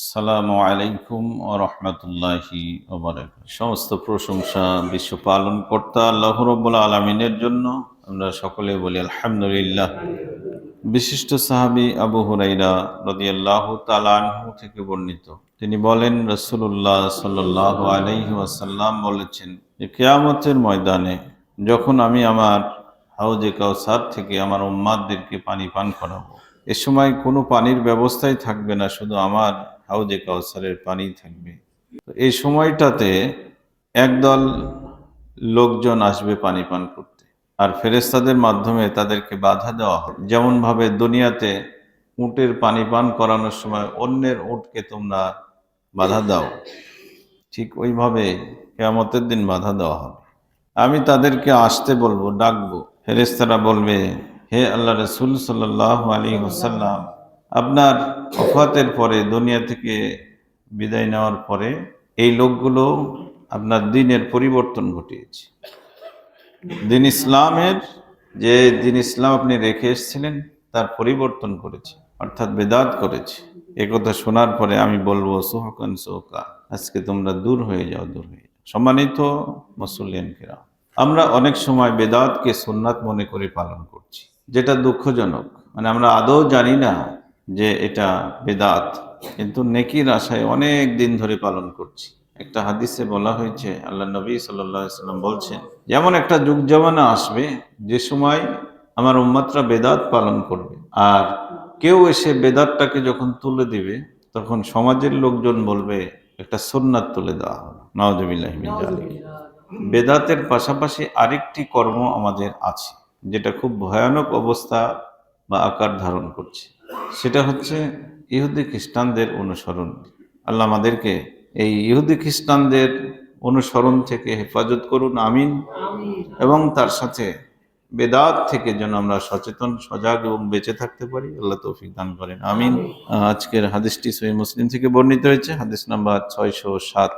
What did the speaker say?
আসসালামু আলাইকুম ওয়া রাহমাতুল্লাহি ওয়া বারাকাতুহু। সমস্ত প্রশংসা বিশ্ব পালনকর্তা আল্লাহ রাব্বুল আলামিনের জন্য। আমরা সকলে বলি আলহামদুলিল্লাহ। বিশিষ্ট সাহাবী আবু হুরায়রা রাদিয়াল্লাহু তাআলা আনহু থেকে বর্ণিত, তিনি বলেন, রাসূলুল্লাহ সাল্লাল্লাহু আলাইহি ওয়াসাল্লাম বলেছেন যে কিয়ামতের ময়দানে যখন আমি আমার হাউজে কাউসার থেকে আমার উম্মাতদেরকে পানি পান করাবো, এ সময় কোনো পানির ব্যবস্থাই থাকবে না, শুধু আমার হাউজে কাউসারের পানি থাকবে। তো এই সময়টাতে একদল লোকজন আসবে পানি পান করতে, আর ফেরেশতাদের মাধ্যমে তাদেরকে বাধা দেওয়া হবে। যেমন ভাবে দুনিয়াতে উটের পানি পান করানোর সময় অন্যের উটকে তোমরা বাধা দাও, ঠিক ওইভাবে কিয়ামতের দিন বাধা দেওয়া হবে। আমি তাদেরকে আসতে বলবো, ডাকবো। ফেরেশতারা বলবে, হে আল্লাহ রাসূল সাল্লাল্লাহু আলাইহি ওয়াসাল্লাম, আপনার ওফাতের পরে, দুনিয়া থেকে বিদায় নেওয়ার পরে এই লোকগুলো আপনার দ্বীনের পরিবর্তন ঘটিয়েছে। দ্বীন ইসলামের, যে দ্বীন ইসলাম আপনি রেখে এসেছিলেন তার পরিবর্তন করেছে, অর্থাৎ বেদাত করেছে। একথা শোনার পরে আমি বলবো, সুহকান সুহকা, আজকে তোমরা দূর হয়ে যাও, দূর হয়ে যাও। সম্মানিত মুসল্লিয়ান কিরাম, আমরা অনেক সময় বেদাতকে সুন্নাত মনে করে পালন করছি, যেটা দুঃখজনক। মানে আমরা আদৌ জানি না যে এটা বেদাত, কিন্তু নেকির আশায় অনেক দিন ধরে পালন করছি। একটা হাদিসে বলা হয়েছে, আল্লাহ নবী সাল্লাল্লাহু আলাইহি ওয়াসাল্লাম বলছেন, যেমন একটা যুগ জামানা আসবে যে সময় আমার উম্মতরা বেদাত পালন করবে, আর কেউ এসে বেদাতটাকে যখন তুলে দিবে, তখন সমাজের লোকজন বলবে একটা সুন্নাত তুলে দেওয়া হলো। নাউযুবিল্লাহি মিন যালিক। বেদাতের পাশাপাশি আরেকটি কর্ম আমাদের আছে, যেটা খুব ভয়ানক অবস্থা বা আকার ধারণ করছে। সেটা হচ্ছে ইহুদি খ্রিস্টানদের অনুসরণ। আল্লাহ আমাদেরকে এই ইহুদি খ্রিস্টানদের অনুসরণ থেকে হেফাজত করুন, আমিন। এবং তার সাথে বেদাত থেকে যেন আমরা সচেতন, সজাগ এবং বেঁচে থাকতে পারি, আল্লাহ তৌফিক দান করেন, আমিন। আজকের হাদিসটি সহিহ মুসলিম থেকে বর্ণিত হয়েছে, হাদিস নাম্বার 607।